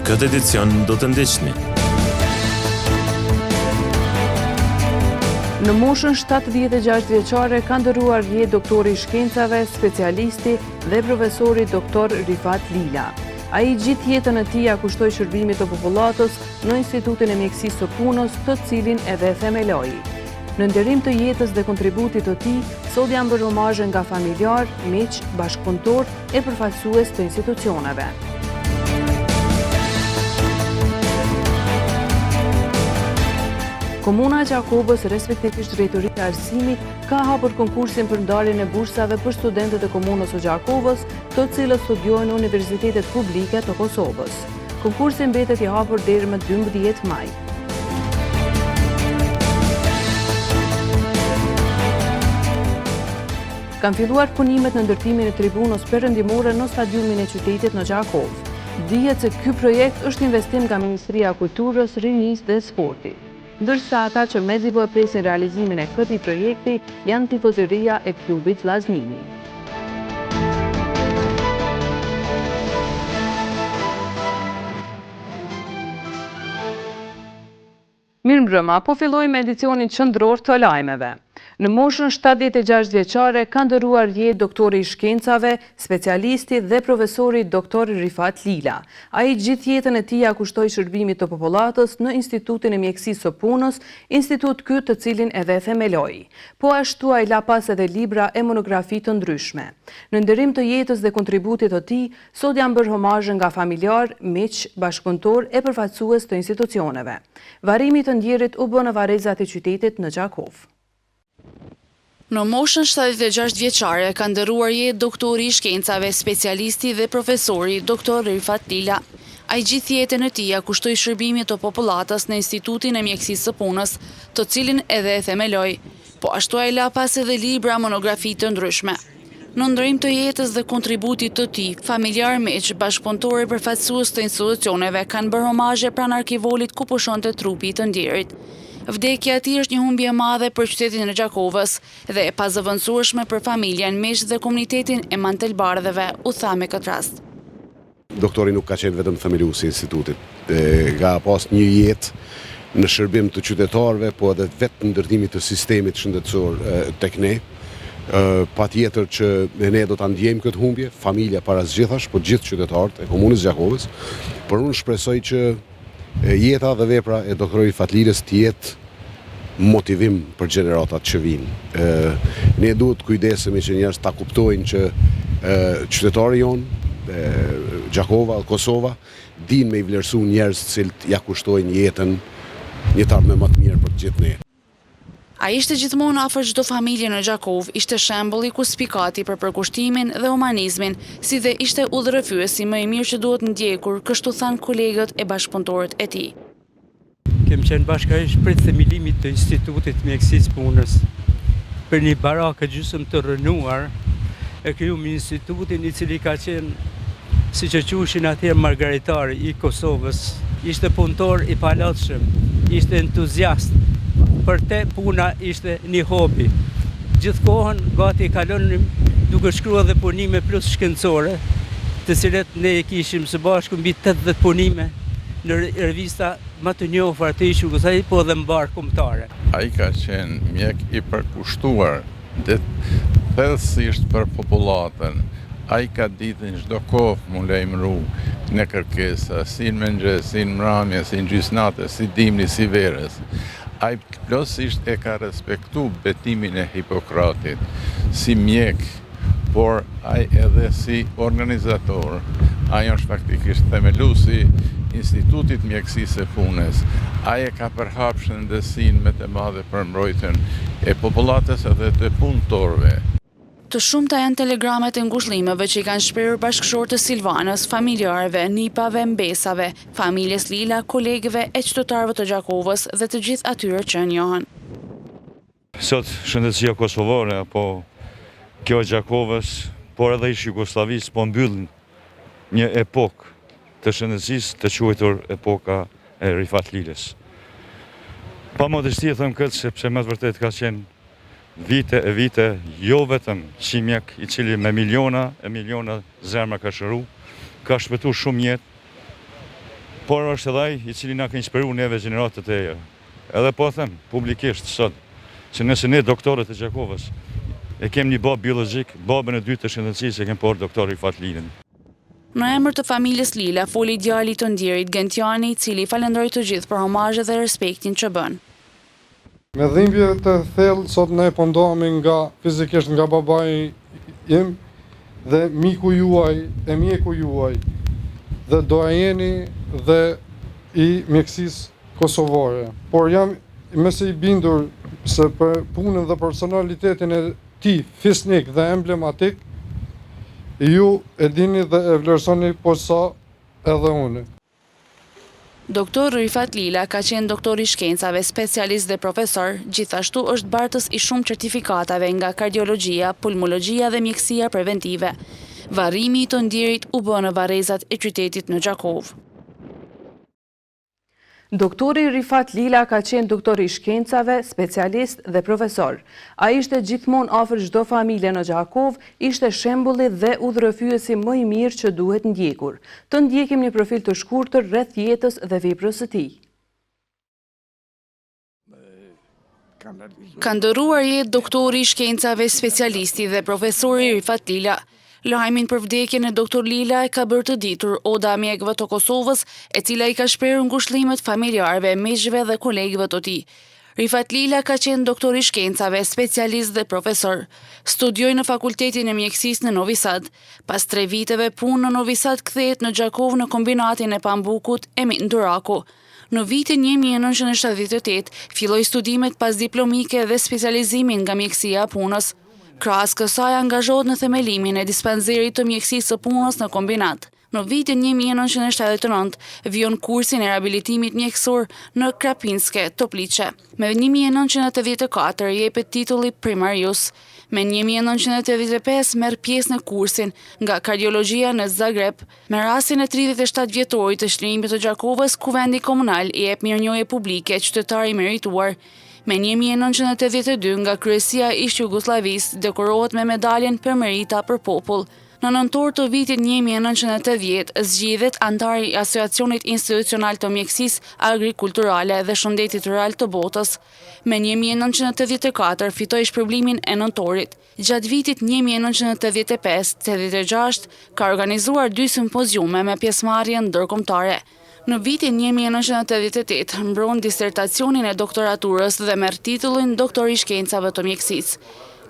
këtë edicion do të ndiqni. Në moshën 76 vjeçare ka ndëruar jetë doktori i shkencave, specialisti dhe profesori doktor Rifat Lila. Ai gjithë jetën e tij ja kushtoi shërbimit të popullatës në Institutin e Mjekësisë së Punës, të cilin edhe themeloi. Në nderim të jetës dhe kontributit të tij, sot janë bërë omazhe nga familjar, miq, bashkëpunëtor e përfaqësues të institucioneve. Komuna e Gjakovës, respektivisht Drejtoria e Arsimit, ka hapur konkursin për ndarjen e bursave për studentët e komunës së Gjakovës, të cilët studiojnë në universitetet publike të Kosovës. Konkursi mbetet i hapur deri më 12 maj. Kanë filluar punimet në ndërtimin e tribunës perëndimore në stadiumin e qytetit në Gjakovë. Dihet se ky projekt është investim nga Ministria e Kulturës, Rinisë dhe Sportit. Ndërsa ata që mezi po e presin realizimin e këtij projekti janë tifozëria e klubit Vllaznimi. Mirëmbrëma, po filloj me edicionin qendror të lajmeve. Në moshën 76 vjeçare ka ndëruar jetë doktori i shkencave, specialisti dhe profesori doktor Rifat Lila. Ai gjithë jetën e tij ja kushtoi shërbimit të popullatës në Institutin e Mjekësisë së Punës, institut ky të cilin edhe themeloi. Po ashtu ai la pas edhe libra e monografi të ndryshme. Në nderim të jetës dhe kontributit të tij, sot janë bërë omazhe nga familjar, miq, bashkëpunëtor e përfaqësues të institucioneve. Varrimi të ndjerit u bë në varrezat e qytetit në Gjakovë. Në moshën 76 vjeçare ka ndëruar jetë doktori i shkencave, specialisti dhe profesori doktor Rifat Lila. Ai gjithë jetën e tij ja kushtoi shërbimit të popullatës në Institutin e Mjekësisë së Punës, të cilin edhe e themeloi. Po ashtu ai la pas edhe libra monografi të ndryshme. Në ndërim të jetës dhe kontributit të tij, familjar, miq, bashkëpunëtor e përfaqësues të institucioneve kanë bërë omazhe pranë arkivolit ku pushonte trupi i të ndjerit. Vdekja e tij është një humbje e madhe për qytetin e Gjakovës dhe e pazëvendësueshme për familjen, miq dhe komunitetin e Mantelbardhëve, u tha me këtë rast. Doktori nuk ka qenë vetëm themeliuesi i institutit, ka pas një jetë në shërbim të qytetarëve, po edhe vetë në ndërtimit të sistemit shëndetësor tek ne. Patjetër që ne do ta ndjejmë këtë humbje, familja para zgjithash, po gjithë qytetarët e komunës Gjakovës, por unë shpresoj që jeta dhe vepra e doktorit Rifat Lilës të jetë motivim për gjeneratat që vinë. Ne duhet kujdesemi që njerëz ta kuptojnë që qytetarët jonë, Gjakova, Kosova, dinë me i vlerësu njerëz të cilët ja kushtojnë jetën një ardhmë më të mirë për të gjithë ne. Ai ishte gjithmonë afër çdo familje në Gjakovë, ishte shembulli ku spikati për përkushtimin dhe humanizmin, si dhe ishte udhërrëfyesi më i mirë që duhet ndjekur, kështu thanë kolegët e bashkëpunëtorët e tij. Kem qenë bashkërisht prej themelimit të Institutit Mjekësisë Punës për një barakë gjysmë të rënuar, e krijuam institutin i cili ka qenë, siç e quheshin atëherë, margaritari i Kosovës, ishte punëtor i palatshëm, ishte entuziast. Për te puna ishte një hobi. Gjithë kohën gati kalonim duke shkruar dhe punime plus shkencore, të cilet ne e kishim së bashku mbi 80 punime në revista më të njohur të ish Jugoslavi, po dhe mbar kombëtare. Ai ka qenë mjek i përkushtuar dhe thellësisht për popullatën. Ai ka ditë në çdo kohë mu lajmëru në kërkesa, si në mëngjes, si në mramje, si në gjysnatë, si dimri, si verës. Ai plotësisht e ka respektu betimin e Hipokratit si mjek, por ai edhe si organizator. Ai është faktikisht themeluesi Institutit Mjekësisë së Punës. Ai e ka përhapur shëndetësinë më të madhe për mbrojtjen e popullatës edhe të punëtorëve. Të shumta janë telegramet e ngushëllimeve që i kanë shprehur bashkëshortë të Silvanës, familjarëve, nipave, mbesave, familjes Lila, kolegëve e qytetarëve të Gjakovës dhe të gjithë atyre që njohen. Sot shëndetësia kosovare apo kjo e Gjakovës, por edhe ish Jugosllavisë po mbyllin një epokë të shëndetësisë të quajtur epoka e Rifat Lilës. Pa modesti e them këtë sepse me të vërtet ka qenë vite e vite, jo vetëm si mjek i cili me miliona e miliona zemra ka shëru, ka shpëtuar shumë jetë, por është edhe ai i cili na ka inspiruar neve gjeneratët e reja. Edhe po them publikisht sot, që nëse ne doktorët e Gjakovës e kemi një babë biologjik, babën e dytë të shëndetësisë e kemi por doktor Rifat Lilën. Në emër të familjes Lila, foli djali të Ndirit Gentiani, i cili falenderoi të gjithë për homazhet dhe respektin që bën. Me dhimbje të thellë, sot ne po ndohemi fizikisht nga babai im dhe miku juaj, e mjeku juaj, dhe doajeni dhe i mjekësisë kosovare. Por jam mëse i bindur se për punën dhe personalitetin e tij fisnik dhe emblematik, ju e dini dhe e vlerësoni po sa edhe unë. Doktor Rifat Lila ka qenë doktor i shkencave, specialist dhe profesor, gjithashtu është bartës i shumë certifikatave nga kardiologjia, pulmologjia dhe mjekësia preventive. Varrimi i të Ndirit u bë në varrezat e qytetit në Gjakovë. Doktori Rifat Lila ka qenë doktor i shkencave, specialist dhe profesor. A ishte gjithmonë afër çdo familje në Gjakovë, ishte shembulli dhe udhërrëfyesi më i mirë që duhet ndjekur. Të ndjekim një profil të shkurtër rreth jetës dhe veprës së tij. Ka ndëruar jetë doktori i shkencave, specialisti dhe profesori Rifat Lila. Lajmin për vdekjen e doktor Lila e ka bërë të ditur Oda Mjekëve të Kosovës, e cila i ka shprehur ngushëllimet familjarëve, miqve dhe kolegëve të tij. Rifat Lila ka qenë doktor i shkencave, specialist dhe profesor. Studioi në Fakultetin e Mjekësisë në Novi Sad. Pas 3 viteve punë në Novi Sad kthehet në Gjakovë në kombinatin e pambukut Emin Duraku. Në vitin 1978 filloi studimet pas diplomike dhe specializimin nga mjekësia e punës. Krahas kësaj angazhohet në themelimin e dispanzerit të mjekësisë së punës në kombinat. Në vitin 1979 vijon kursin e rehabilitimit mjekësor në Krapinske, Toplice. Me 1984 jepet titulli primarius. Me 1985 merr pjesë në kursin nga kardiologjia në Zagreb. Me rastin e 37 vjetorit të Shtrimit të Gjakovës, kuvendi komunal i jep mirënjohje publike qytetar i merituar. Me 1982 nga kryesia e Jugosllavisë dekorohet me medaljen për merita për popull. Në nëntor të vitit 1980 zgjidhet antar i Asociacionit Institucional të Mjekësisë Agrikulturale dhe Shëndetit Rural të botës. Me 1984 fitoi shpërblimin e nëntorit. Gjatë vitit 1985-86 ka organizuar 2 simpoziume me pjesëmarrje ndërkombëtare. Në vitin 1988 mbron disertacionin e doktoraturës dhe merr titullin doktor i shkencave të mjekësisë.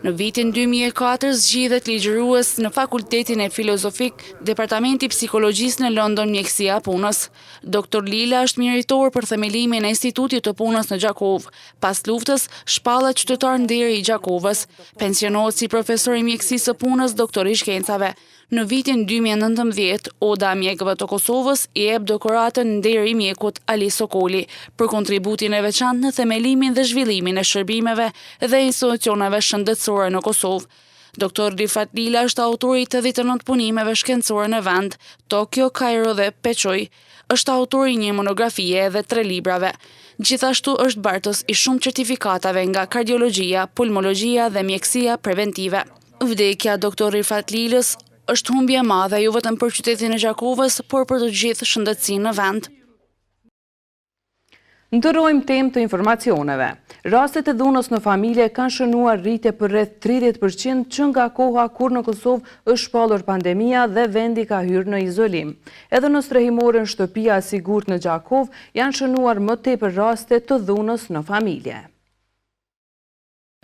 Në vitin 2004 zgjidhet ligjërues në Fakultetin e Filozofik, Departamenti i Psikologjisë në London, mjekësia e punës. Doktor Lila është meritor për themelimin e Institutit të Punës në Gjakovë. Pas luftës, shpallet qytetar nderi i Gjakovës. Pensionohet si profesor i mjekësisë së punës, doktor i shkencave. Në vitin 2019, Oda Mjekëve të Kosovës i jep dekoratën nderi i mjekut Ali Sokoli për kontributin e veçantë në themelimin dhe zhvillimin e shërbimeve dhe institucioneve shëndetësore në Kosovë. Doktor Rifat Lila është autori të 89 punimeve shkencore në vend, Tokyo, Kairo dhe Peçoj. Është autori një monografie dhe 3 librave. Gjithashtu është bartës i shumë certifikatave nga kardiologjia, pulmologjia dhe mjekësia preventive. Vdekja doktor Rifat Lilës është humbje e madhe jo vetëm për qytetin e Gjakovës, por për të gjithë shëndetësinë në vend. Ndërrojmë temë të informacioneve. Rastet e dhunës në familje kanë shënuar rritje për rreth 30% që nga koha kur në Kosovë është shpallur pandemia dhe vendi ka hyrë në izolim. Edhe në strehimorën Shtëpia e Sigurt në Gjakovë janë shënuar më tepër raste të dhunës në familje.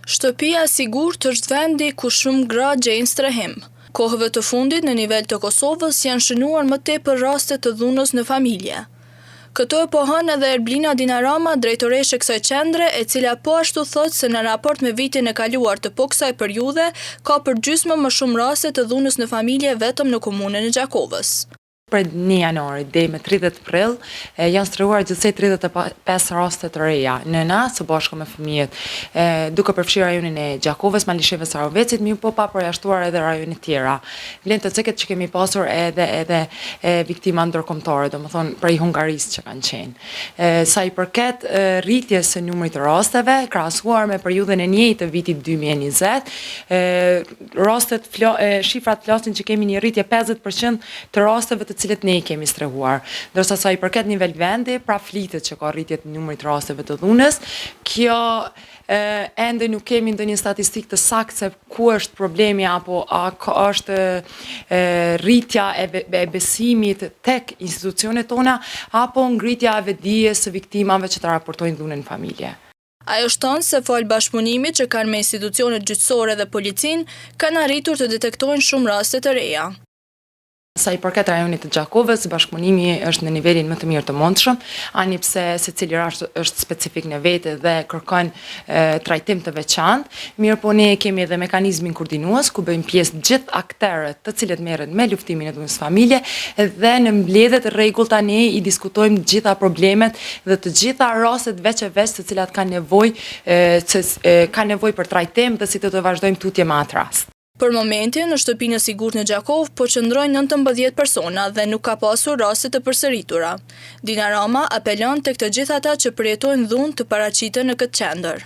Shtëpia e Sigurt është vendi ku shumë gra gjejnë strehim. Kohëve të fundit në nivel të Kosovës janë shënuar më tepër raste të dhunës në familje. Këto e pohën edhe Erblina Dinarama, drejtoreshe kësaj qendre, e cila po ashtu thotë se në raport me vitin e kaluar të kësaj periudhe, ka përgjysmë më shumë raste të dhunës në familje vetëm në komunën e Gjakovës. Për 1 janori deri me 30 prill janë strehuar gjithsej 35 raste të reja. Nëna së bashku me fëmijët, duke përfshirë rajonin e Gjakovës, Malisheve, Sarovecit, mirë po pa përjashtuar edhe rajonet tjera. Vlen të ceket që kemi pasur edhe viktima ndërkombëtare, domethënë prej Hungarisë që kanë qenë. Sa i përket rritjes së numrit të rasteve, krahasuar me periudhën e njëjtë të vitit 2020, shifrat flasin që kemi një rritje 50% të rasteve të cilët ne i kemi strehuar. Ndërsa sa i përket nivel vendi, pra flitet që ka rritje të numrit rasteve të dhunës, kjo ende nuk kemi ndonjë statistikë të saktë se ku është problemi apo është rritja e besimit tek institucionet tona apo ngritja e vetdijes së viktimave që të raportojnë dhunën në familje. Ajo shton se fal bashkëpunimit që kanë me institucionet gjyqësore dhe policin, kanë arritur të detektojnë shumë raste të reja. Sa i përket rajonit të Gjakovës, bashkëpunimi është në nivelin më të mirë të mundshëm, ani pse secili rast është specifik në vete dhe kërkon trajtim të veçantë, mirë po ne kemi edhe mekanizmin koordinues ku bëjmë pjesë gjithë aktorët të cilët merren me luftimin e dhunës familje dhe në mbledhjet e rregullta ne i diskutojmë të gjitha problemet dhe të gjitha rastet veç e veç të cilat kanë nevojë për trajtim dhe si të vazhdojmë tutje me atë rast. Për momentin, në shtëpinë e sigurt në Gjakov po qëndrojnë 19 persona dhe nuk ka pasur raste të përsëritura. Dina Rama apelon tek të gjithë ata që përjetojnë dhunë të paraqiten në këtë qendër.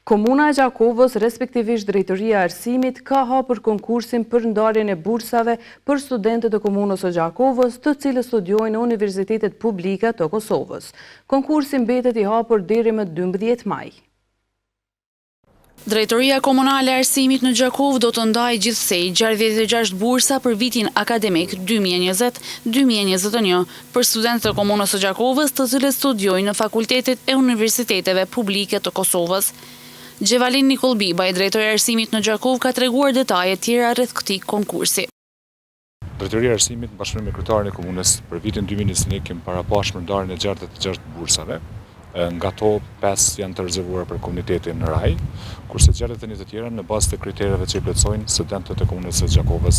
Komuna e Gjakovës, respektivisht Drejtoria e Arsimit, ka hapur konkursin për ndarjen e bursave për studentët e komunës së Gjakovës, të cilët studiojnë në universitetet publike të Kosovës. Konkursi mbetet i hapur deri më 12 maj. Drejtoria Komunale e Arsimit në Gjakov do të ndajë gjithsej 66 bursa për vitin akademik 2020-2021 për studentët e komunës së Gjakovës të cilët studiojnë në fakultetet e universiteteve publike të Kosovës. Gjevalin Nikol Biba, drejtori i Arsimit në Gjakov, ka treguar detaje tjera rreth këtij konkursi. Drejtoria e Arsimit në bashkëpunim me kryetarin e komunës për vitin 2021 kemi parapashur ndarjen e 66 bursave. Nga to 5 janë të rezervuar për komunitetin në Raj, kurse 61 të tjera në bazë të kritereve që i plotësojnë studentët e komunës së Gjakovës,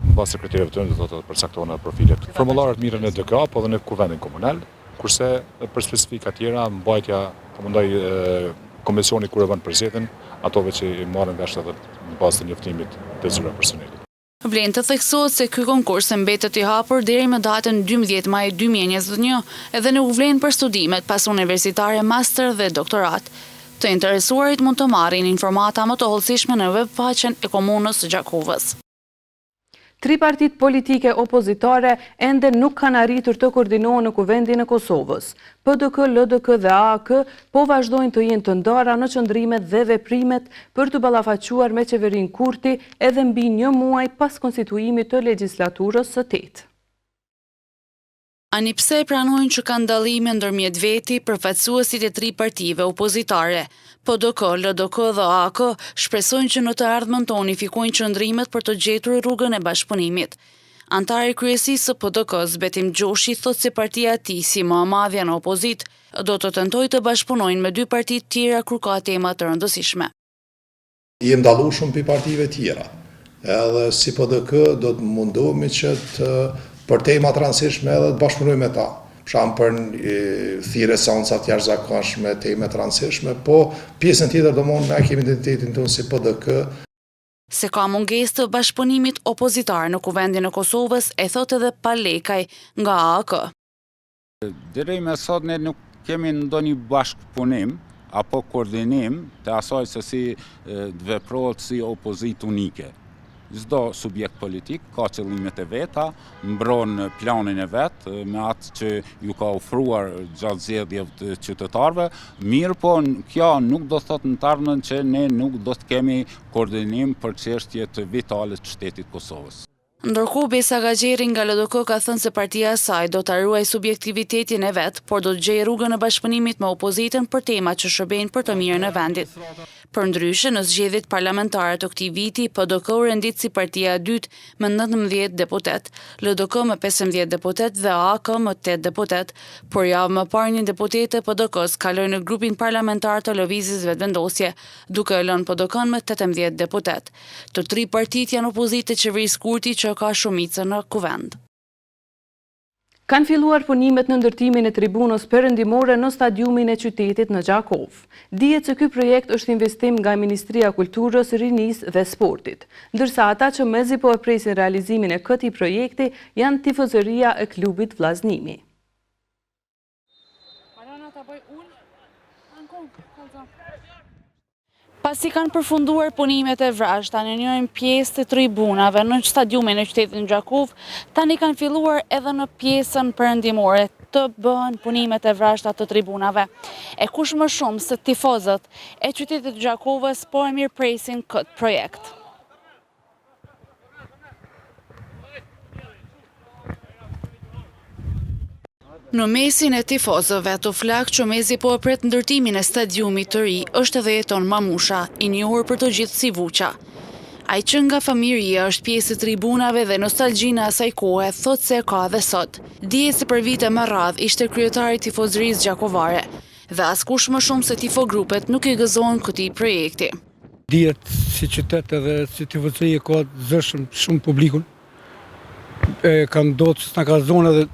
në bazë të kritereve të do të përcaktohen profilet. Formularët mirën në DK, po dhe në kuvendin komunal, kurse për specifika tjera mbajtja përmendoj komisioni kur e bën përzgjedhjen, atove që i marrin vesh edhe në bazë të njoftimit të zyra personelit. Vlen të theksohet se ky konkurs mbetet i hapur deri më datën 12 maj 2021 edhe nuk vlen për studimet pas universitare, master dhe doktorat. Të interesuarit mund të marrin informata më të hollësishme në webfaqen e komunës së Gjakovës. 3 partit politike opozitare ende nuk kanë arritur të koordinohen në kuvendin e Kosovës. PDK, LDK dhe AAK po vazhdojnë të jenë të ndara në qëndrimet dhe veprimet për të ballafaquar me qeverinë Kurti edhe mbi 1 muaj pas konstituimit të legjislaturës së 8. Ani pse pranojnë që kanë dallime ndërmjet veti, përfaqësuesit e 3 partive opozitare, PDK, LDK dhe AAK shpresojnë që në të ardhmen të unifikojnë qëndrimet për të gjetur rrugën e bashkëpunimit. Antari kryesisë së PDK-s, Betim Gjoshi, thotë se partia e tij, si më e madhja në opozit, do të tentojë të bashkëpunojnë me 2 parti tjera kur ka tema të rëndësishme. Jem dalluar shumë pi partive tjera. Edhe si PDK do të mundohemi që për tema të rëndësishme edhe të bashkëpunojmë me ta. Për thirrje seanca të jashtëzakonshme, tema të rëndësishme, po pjesën tjetër domthonë ne kemi identitetin tonë si PDK. Se ka mungesë të bashkëpunimit opozitar në kuvendin e Kosovës, e thotë edhe Palekaj nga AAK. Deri më sot ne nuk kemi ndonjë bashkëpunim apo koordinim të asaj se si të veprohet si opozitë unike. Çdo subjekt politik ka qëllimet e veta, mbron planin e vet me atë që ju ka ofruar gjatë zgjedhjeve të qytetarëve, mirë po kjo nuk do thotë në të ardhmen që ne nuk do të kemi koordinim për çështje të vitale të shtetit Kosovës. Ndërkohë, Besa Gaxheri nga LDK ka thënë se partia e saj do ta ruajë subjektivitetin e vet, por do të gjejë rrugën e bashkëpunimit me opozitën për tema që shërbejnë për të mirën e vendit. Përndryshe, në zgjedhjet parlamentare të këtij viti, PDK u rendit si partia e dytë me 19 deputet, LDK me 15 deputet dhe AAK me 8 deputet, por javë më parë një deputete PDK-s kaloi në grupin parlamentar të lëvizjes vetëvendosje, duke e lënë PDK-n me 18 deputet. Të 3 partitë janë opozitë të qeverisë Kurti që ka shumicën në kuvend. Kanë filluar punimet në ndërtimin e tribunës perëndimore në stadiumin e qytetit në Gjakov. Dihet se ky projekt është investim nga Ministria e Kulturës, Rinisë dhe Sportit, ndërsa ata që mezi po e presin realizimin e këtij projekti janë tifozëria e klubit Vllaznimi. Pasi kanë përfunduar punimet e vrashta në njërin pjesë të tribunave në stadiumin e qytetit Gjakov, tani kanë filluar edhe në pjesën perëndimore të bëhen punimet e vrashta të tribunave. E kush më shumë se tifozët e qytetit Gjakovës po e mirëpresin këtë projekt. Në mesin e tifozëve të flak që mezi po e pret ndërtimin e stadiumit të ri është edhe Jeton Mamusha, i njohur për të gjithë si Vuqa. Ai që nga famiria është pjesë e tribunave dhe nostalgjina asaj kohe, thot se ka dhe sot. Dihet se për vite më radh ishte kryetari i tifozërisë gjakovare dhe askush më shumë se tifogrupet nuk i gëzohen këtij projekti. Dihet si qytet edhe si tifozëria ka zëshëm shumë publikun. Ka ndodhur që s'na ka zonë edhe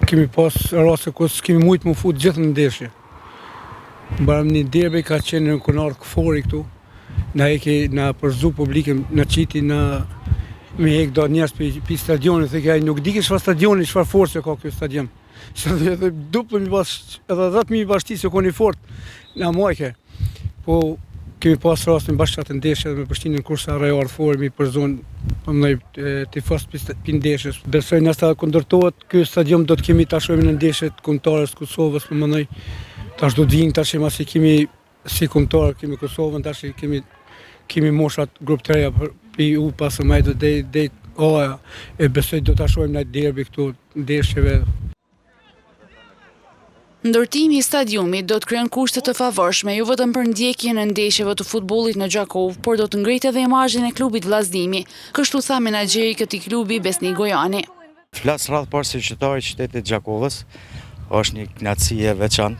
kemi pas raste ku s'kemi mujt më fut gjithë në ndeshje. Baram një derbi ka qenë në konar këfori këtu, na përzu publikën, na qiti, me hek do njerëz për stadionit, dhe kaj nuk di çfarë stadioni, çfarë force ka ky stadion. Edhe duplo mi pas, edhe 10.000 bashkëtisë që koni fort, na mojke. Po kemi pas rastin bashkë atë ndeshje dhe me Prishtinën kurse Real Fori mi përzon tifos për ndeshjes. Besoj nëse kundërtohet ky stadium do të kemi ta shohim në ndeshjet kombëtare të Kosovës, më mendoj tash do të vinë tash masi kemi si kombëtar kemi Kosovën, tash kemi moshat grup të reja për u pasë më deri oja e besoj do ta shohim në derbi këtu ndeshjeve. Ndërtimi i stadiumit do të krijon kushte të favorshme jo vetëm për ndjekjen e ndeshjeve të futbollit në Gjakov, por do të ngritë edhe imazhin e klubit vllaznimi, kështu tha menaxheri i këtij klubi Besnik Gojani. Flas rrallë parë si qytetari i qytetit Gjakovës, është një kënaqësi e veçantë.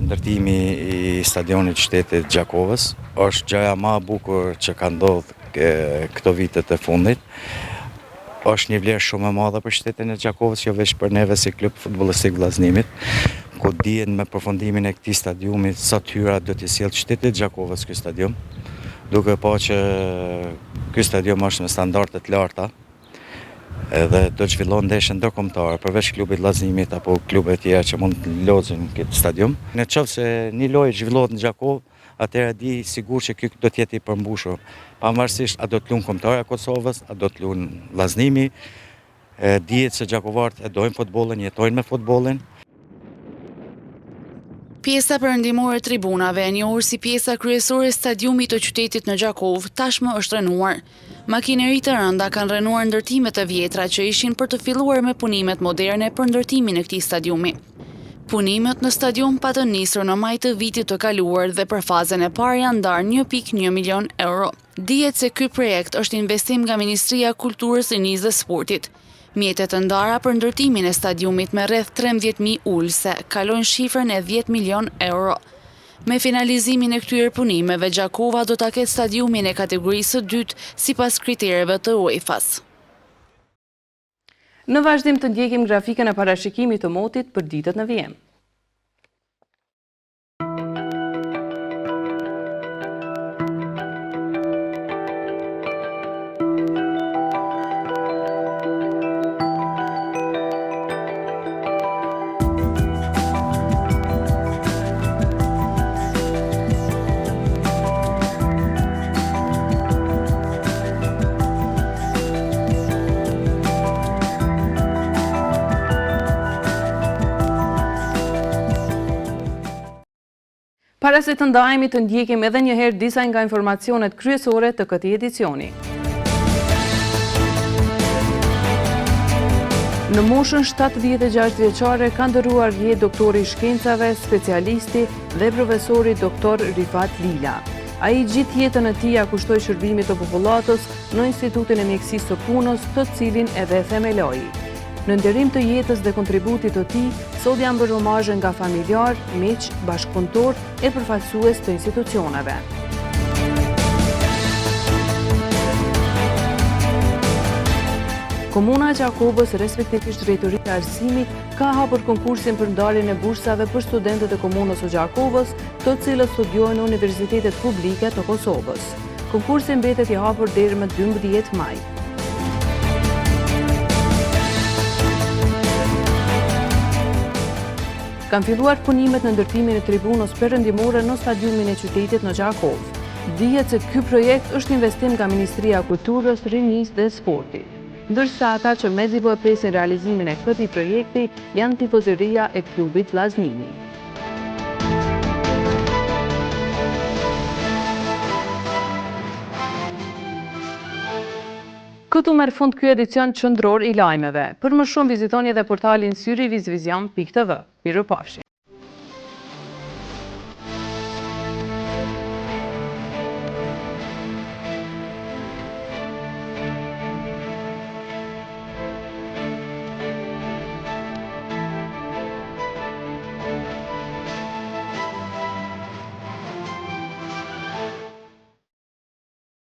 Ndërtimi i stadionit qytetit Gjakovës është gjëja më e bukur që ka ndodhur këto vitet e fundit. Është një vlerë shumë e madhe për qytetin e Gjakovës, jo vetëm për neve si klub futbollistik vllaznimit, ku dihet me përfundimin e këtij stadiumi sa hyra do t'i sjellë qytetit Gjakovës ky stadium, duke pa që ky stadium është me standarde të larta, edhe do të zhvillon ndeshje ndërkombëtare përveç klubit vllaznimit apo klube të tjera që mund të lozin këtë stadium. Në qoftë se një lojë zhvillohet në Gjakov, atëherë di sigur që ky do të jetë i përmbushur. Pavarësisht a do të luajë kombëtarja e Kosovës, a do të luajë vllaznimi, dihet se gjakovarët e dojnë futbollin, jetojnë me futbollin. Pjesa perëndimore e tribunave, e njohur si pjesa kryesore e stadiumit të qytetit në Gjakov, tashmë është rënuar. Makineri të rënda kanë rënuar ndërtimet e vjetra që ishin për të filluar me punimet moderne për ndërtimin e këtij stadiumi. Punimet në stadium patën nisur në maj të vitit të kaluar dhe për fazën e parë janë ndarë 1.1 milion euro. Dihet se ky projekt është investim nga Ministria e Kulturës, Rinisë dhe Sportit. Mjetet të ndara për ndërtimin e stadiumit me rreth 13.000 ulse kalojnë shifrën e 10 milion euro. Me finalizimin e këtyre punimeve, Gjakova do ta ketë stadiumin e kategorisë së dytë sipas kritereve të UEFA-s. Në vazhdim të ndjekim grafikën e parashikimit të motit për ditët në vijim. Para se të ndajemi të ndjekim edhe njëherë disa nga informacionet kryesore të këtij edicioni. Në moshën 76 vjeçare ka ndëruar jetë doktori i shkencave, specialisti dhe profesori doktor Rifat Lila. Ai gjithë jetën e tij ia kushtoi shërbimit të popullatës në Institutin e Mjekësisë së Punës, të cilin edhe themeloi. Në nderim të jetës dhe kontributit të tij, sot janë bërë omazhe nga familjar, miq, bashkëpunëtor e përfaqësues të institucioneve. Komuna e Gjakovës, respektivisht Drejtoria e Arsimit, ka hapur konkursin për ndarjen e bursave për studentët e komunës së Gjakovës, të cilët studiojnë në universitetet publike të Kosovës. Konkursi mbetet i hapur deri më 12 maj. Kanë filluar punimet në ndërtimin e tribunës perëndimore në stadiumin e qytetit në Gjakov. Dihet se ky projekt është investim nga Ministria e Kulturës, Rinisë dhe Sportit. Ndërsa ata që mezi po e presin realizimin e këtij projekti janë tifozëria e klubit Vllaznimi. Këtu merr fund ky edicion qendror i lajmeve. Për më shumë vizitoni edhe portalin syrivisvision.tv. Mirupafshim.